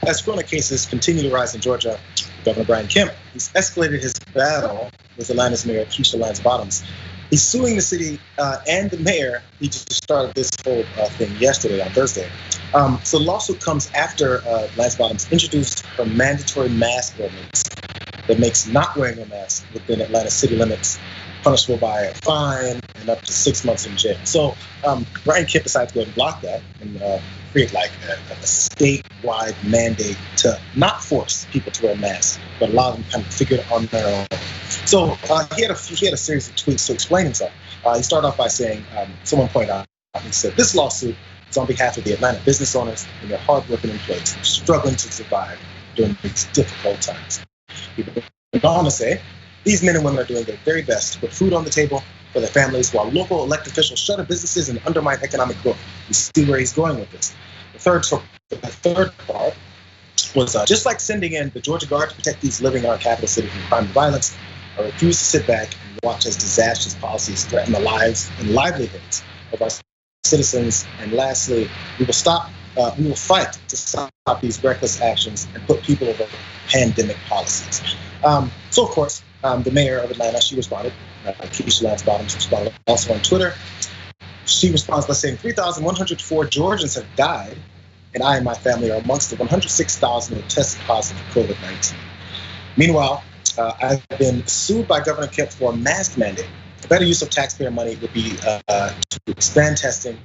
as corona cases continue to rise in Georgia, Governor Brian Kemp has escalated his battle with Atlanta's Mayor Keisha Lance Bottoms. He's suing the city and the mayor. He just started this whole thing yesterday on Thursday. So the lawsuit comes after Lance Bottoms introduced her mandatory mask ordinance that makes not wearing a mask within Atlanta city limits punishable by a fine and up to 6 months in jail. So Brian Kemp decided to go ahead and block that and create like a statewide mandate to not force people to wear masks, but allow them to kind of figure it on their own. So he had a series of tweets to explain himself. He started off by saying, someone pointed out, he said, "This lawsuit is on behalf of the Atlanta business owners and their hardworking employees who are struggling to survive during these difficult times." He went on to say, "These men and women are doing their very best to put food on the table for their families while local elected officials shutter businesses and undermine economic growth." You see where he's going with this. The third part was just like sending in the Georgia Guard to protect these living in our capital city from crime and violence, I refuse to sit back and watch as disastrous policies threaten the lives and livelihoods of our citizens. And lastly, we will fight to stop these reckless actions and put people over pandemic policies. So of course, the mayor of Atlanta, she responded, Keisha Lance Bottoms responded also on Twitter. She responds by saying 3,104 Georgians have died, and I and my family are amongst the 106,000 who tested positive for COVID-19. Meanwhile, I've been sued by Governor Kemp for a mask mandate. A better use of taxpayer money would be to expand testing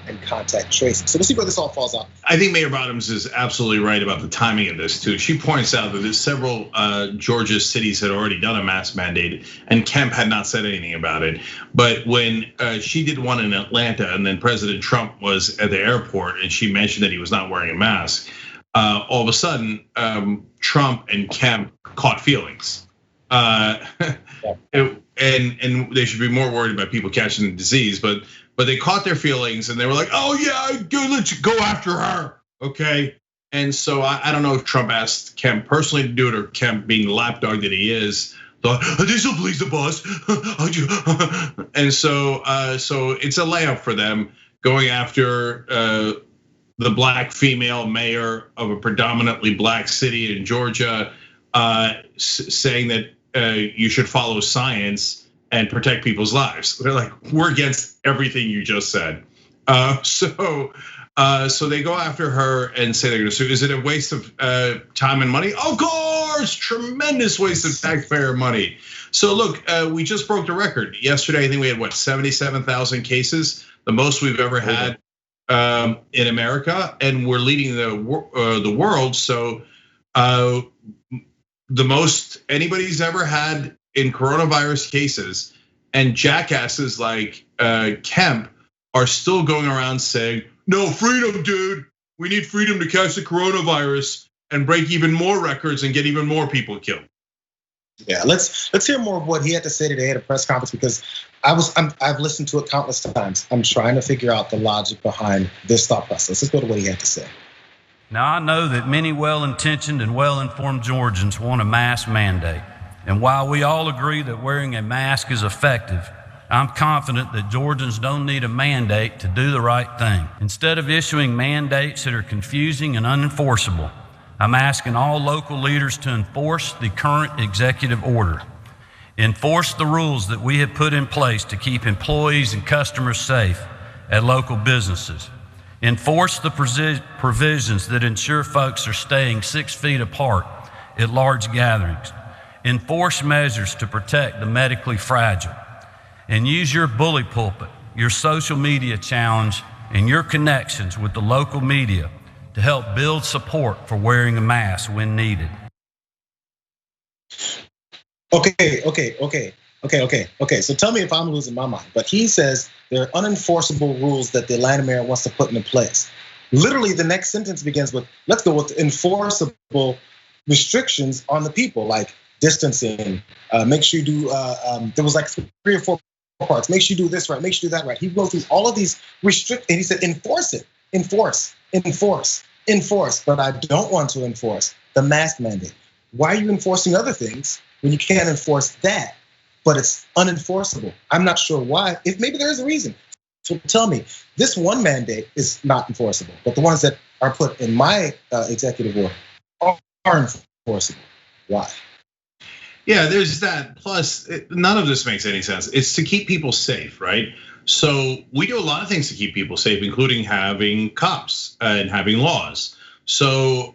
and contact tracing. So we'll see where this all falls out. I think Mayor Bottoms is absolutely right about the timing of this too. She points out that there's several Georgia cities had already done a mask mandate, and Kemp had not said anything about it. But when she did one in Atlanta, and then President Trump was at the airport, and she mentioned that he was not wearing a mask, all of a sudden Trump and Kemp caught feelings. And they should be more worried about people catching the disease, but they caught their feelings and they were like, "Oh yeah, let's go after her." Okay. And so I don't know if Trump asked Kemp personally to do it or Kemp, being the lapdog that he is, thought, "This will please the boss." And so it's a layup for them going after the black female mayor of a predominantly black city in Georgia, saying that you should follow science and protect people's lives. They're like, "We're against everything you just said." So they go after her and say they're gonna sue. Is it a waste of time and money? Of course, tremendous waste of taxpayer money. So look, we just broke the record. Yesterday, I think we had 77,000 cases, the most we've ever had in America, and we're leading the world. So the most anybody's ever had in coronavirus cases, and jackasses like Kemp are still going around saying, "No, freedom, dude. We need freedom to catch the coronavirus and break even more records and get even more people killed." Yeah, let's hear more of what he had to say today at a press conference, because I've listened to it countless times. I'm trying to figure out the logic behind this thought process. Let's go to what he had to say. Now, I know that many well-intentioned and well-informed Georgians want a mask mandate. And while we all agree that wearing a mask is effective, I'm confident that Georgians don't need a mandate to do the right thing. Instead of issuing mandates that are confusing and unenforceable, I'm asking all local leaders to enforce the current executive order. Enforce the rules that we have put in place to keep employees and customers safe at local businesses. Enforce the provisions that ensure folks are staying 6 feet apart at large gatherings. Enforce measures to protect the medically fragile, and use your bully pulpit, your social media challenge, and your connections with the local media to help build support for wearing a mask when needed. Okay. So tell me if I'm losing my mind, but he says there are unenforceable rules that the Atlanta mayor wants to put into place. Literally, the next sentence begins with, "Let's go with enforceable restrictions on the people, like distancing, make sure you do, there was like 3 or 4 parts. Make sure you do this right, make sure you do that right." He goes through all of these and he said, enforce it, enforce. But I don't want to enforce the mask mandate. Why are you enforcing other things when you can't enforce that, but it's unenforceable? I'm not sure why. If maybe there is a reason. So tell me, this one mandate is not enforceable, but the ones that are put in my executive order are enforceable. Why? Yeah, there's that. Plus, none of this makes any sense. It's to keep people safe, right? So we do a lot of things to keep people safe, including having cops and having laws. So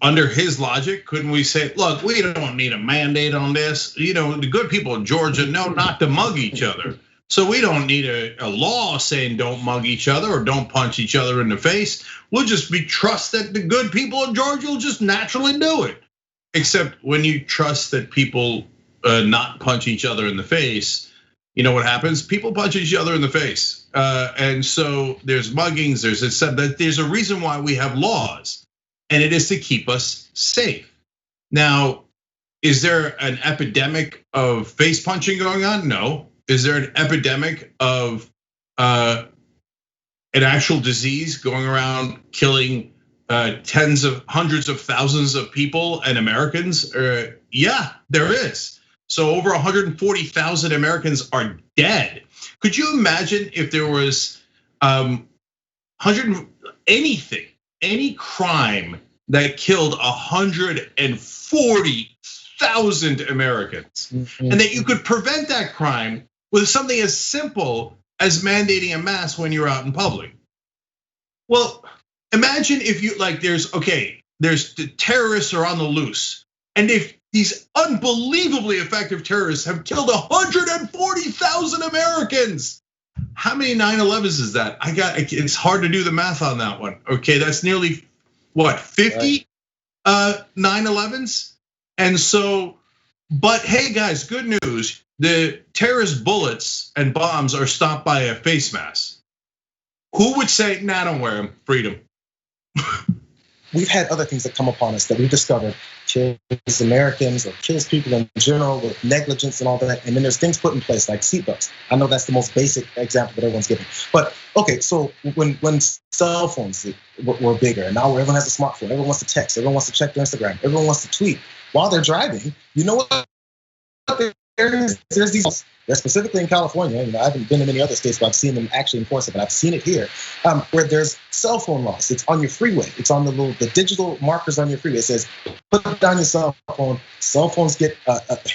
under his logic, couldn't we say, look, we don't need a mandate on this. You know, the good people in Georgia know not to mug each other. So we don't need a law saying don't mug each other or don't punch each other in the face. We'll just trust that the good people in Georgia will just naturally do it. Except when you trust that people not punch each other in the face, you know what happens? People punch each other in the face. And so there's muggings, there's a reason why we have laws, and it is to keep us safe. Now, is there an epidemic of face punching going on? No. Is there an epidemic of an actual disease going around killing hundreds of thousands of people and Americans? Yeah, there is. So over 140,000 Americans are dead. Could you imagine if there was any crime that killed 140,000 Americans, and that you could prevent that crime with something as simple as mandating a mask when you're out in public? Well, imagine if you there's the terrorists are on the loose, and if these unbelievably effective terrorists have killed 140,000 Americans. How many 9/11s is that? It's hard to do the math on that one. Okay, that's nearly what, 50 9/11s? And so, but hey guys, good news. The terrorist bullets and bombs are stopped by a face mask. Who would say, nah, don't wear them, freedom? We've had other things that come upon us that we've discovered kills Americans or kills people in general with negligence and all that. And then there's things put in place like seatbelts. I know that's the most basic example that everyone's giving. But okay, so when cell phones were bigger, and now everyone has a smartphone, everyone wants to text, everyone wants to check their Instagram, everyone wants to tweet while they're driving. You know what? There's these, specifically in California. I haven't been in many other states, but I've seen them actually enforce it. But I've seen it here, where there's cell phone laws. It's on your freeway. It's on the digital markers on your freeway. It says, put down your cell phone. Cell phones get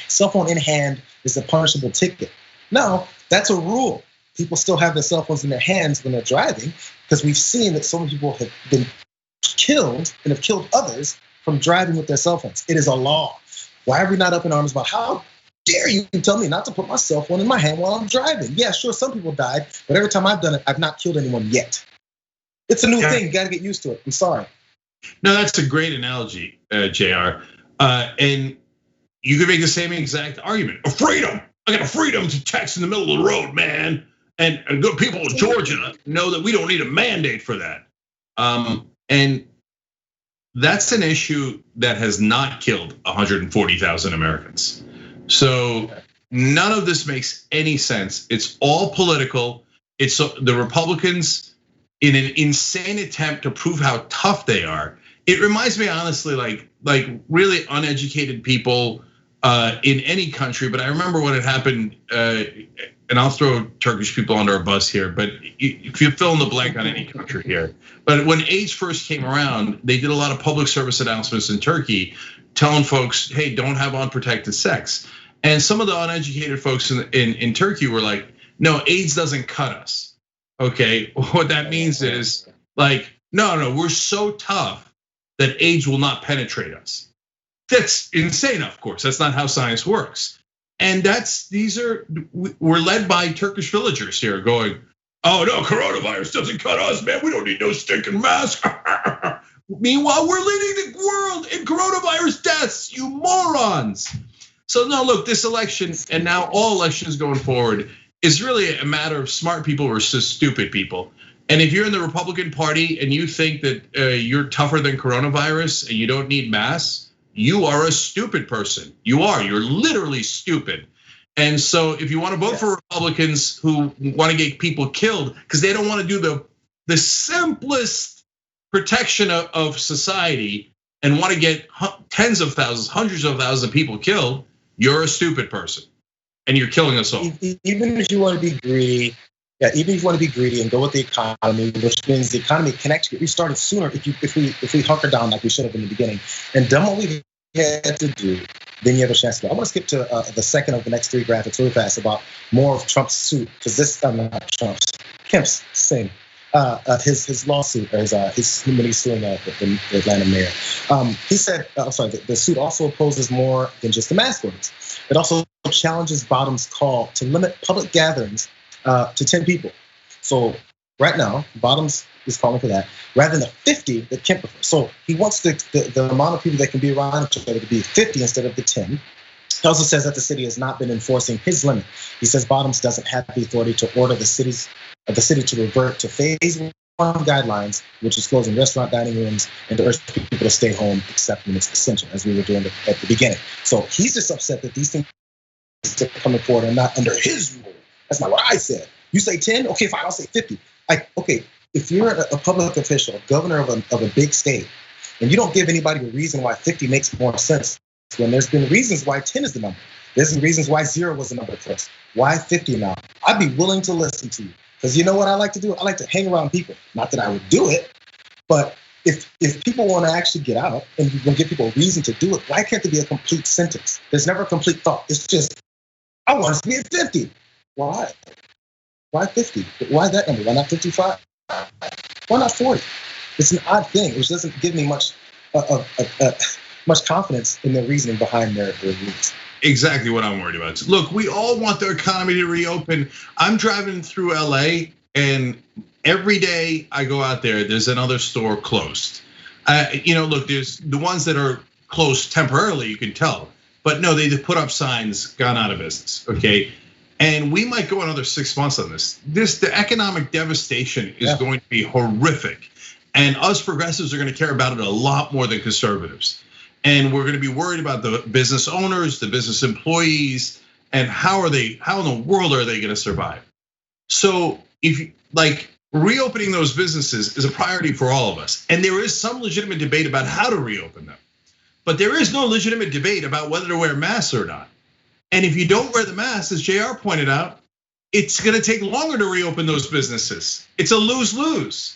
cell phone in hand is a punishable ticket. Now that's a rule. People still have their cell phones in their hands when they're driving, because we've seen that so many people have been killed and have killed others from driving with their cell phones. It is a law. Why are we not up in arms about how dare you tell me not to put my cell phone in my hand while I'm driving? Yeah, sure, some people died, but every time I've done it, I've not killed anyone yet. It's a new thing, you gotta get used to it. I'm sorry. No, that's a great analogy, JR. And you could make the same exact argument. A freedom, I got a freedom to text in the middle of the road, man. And good people in Georgia know that we don't need a mandate for that. And that's an issue that has not killed 140,000 Americans. So none of this makes any sense. It's all political. It's the Republicans in an insane attempt to prove how tough they are. It reminds me, honestly, like really uneducated people in any country. But I remember when it happened, and I'll throw Turkish people under a bus here, but if you fill in the blank on any country here. But when AIDS first came around, they did a lot of public service announcements in Turkey telling folks, hey, don't have unprotected sex. And some of the uneducated folks in Turkey were like, no, AIDS doesn't cut us. Okay, what that means is no, we're so tough that AIDS will not penetrate us. That's insane, of course. That's not how science works. And we're led by Turkish villagers here going, oh no, coronavirus doesn't cut us, man. We don't need no stinking mask. Meanwhile, we're leading the world in coronavirus deaths, you morons. So no, look, this election and now all elections going forward is really a matter of smart people versus stupid people. And if you're in the Republican Party and you think that you're tougher than coronavirus and you don't need masks, you are a stupid person. You're literally stupid. And so if you want to vote for Republicans who want to get people killed because they don't want to do the simplest protection of society and want to get tens of thousands, hundreds of thousands of people killed, you're a stupid person and you're killing us all. Even if you want to be greedy Yeah, even if you want to be greedy and go with the economy, which means the economy can actually get restarted sooner if we hunker down like we should have in the beginning and done what we had to do, then you have a chance to go. I want to skip to the second of the next three graphics really fast about more of Trump's suit, because this not Trump's, Kemp's same. His lawsuit, or his when he's suing the Atlanta mayor. He said, the suit also opposes more than just the mask ordinance. It also challenges Bottom's call to limit public gatherings to 10 people. So right now, Bottoms is calling for that rather than the 50 that Kemp prefers. So he wants the amount of people that can be around each other to be 50 instead of the 10. He also says that the city has not been enforcing his limit. He says Bottoms doesn't have the authority to order the city to revert to phase 1 guidelines, which is closing restaurant dining rooms, and to urge people to stay home except when it's essential, as we were doing at the beginning. So he's just upset that these things are coming forward are not under his rule. That's not what I said. You say 10? Okay, fine, I'll say 50. Okay, if you're a public official, governor of a big state, and you don't give anybody a reason why 50 makes more sense, when there's been reasons why 10 is the number. There's some reasons why 0 was the number first. Why 50 now? I'd be willing to listen to you. Because you know what I like to do? I like to hang around people. Not that I would do it, but if people want to actually get out and you can give people a reason to do it, why can't there be a complete sentence? There's never a complete thought. It's just, I want us to be at 50. Why? Why 50? Why that number? Why not 55? Why not 40? It's an odd thing, which doesn't give me much confidence in the reasoning behind their rules. Exactly what I'm worried about. Look, we all want the economy to reopen. I'm driving through LA, and every day I go out there's another store closed. Look, there's the ones that are closed temporarily, you can tell. But no, they put up signs, gone out of business, okay? And we might go another 6 months on this. The economic devastation is going to be horrific. And us progressives are gonna care about it a lot more than conservatives. And we're gonna be worried about the business owners, the business employees, and how in the world are they gonna survive? So reopening those businesses is a priority for all of us. And there is some legitimate debate about how to reopen them. But there is no legitimate debate about whether to wear masks or not. And if you don't wear the mask, as JR pointed out, it's gonna take longer to reopen those businesses. It's a lose-lose.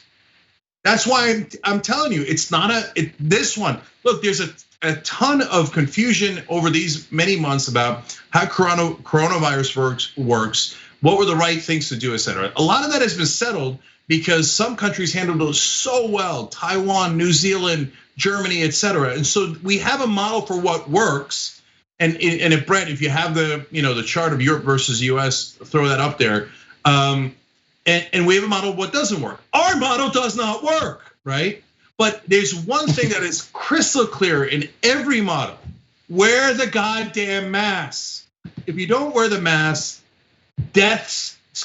That's why I'm telling you, it's not this one. Look, there's a ton of confusion over these many months about how coronavirus works, what were the right things to do, et cetera. A lot of that has been settled because some countries handled those so well, Taiwan, New Zealand, Germany, et cetera. And so we have a model for what works. And if Brett, if you have the chart of Europe versus US, throw that up there. And we have a model of what doesn't work. Our model does not work, right? But there's one thing that is crystal clear in every model: wear the goddamn mask. If you don't wear the mask,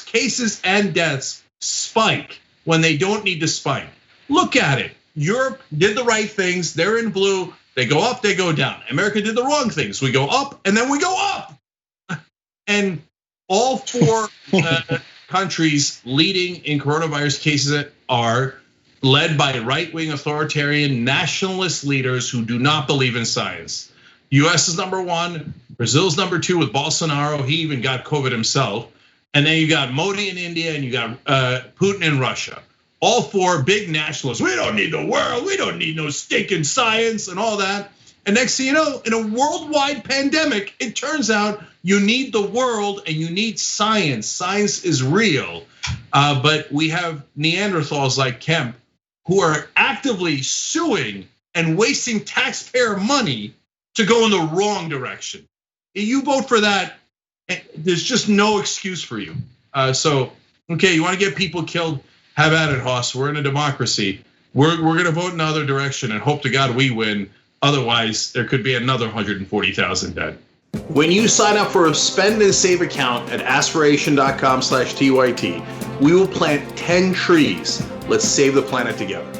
cases and deaths spike when they don't need to spike. Look at it. Europe did the right things. They're in blue. They go up, they go down. America did the wrong things. We go up and then we go up. And all 4 countries leading in coronavirus cases are led by right-wing authoritarian nationalist leaders who do not believe in science. US is number 1, Brazil's number 2 with Bolsonaro. He even got COVID himself. And then you got Modi in India and you got Putin in Russia. All 4 big nationalists. We don't need the world. We don't need no stinking science and all that. And next thing you know, in a worldwide pandemic, it turns out you need the world and you need science. Science is real. But we have Neanderthals like Kemp who are actively suing and wasting taxpayer money to go in the wrong direction. If you vote for that, there's just no excuse for you. So, okay, you want to get people killed? Have at it, Hoss. We're in a democracy. We're gonna vote in another direction and hope to God we win. Otherwise, there could be another 140,000 dead. When you sign up for a spend and save account at aspiration.com/TYT, we will plant 10 trees. Let's save the planet together.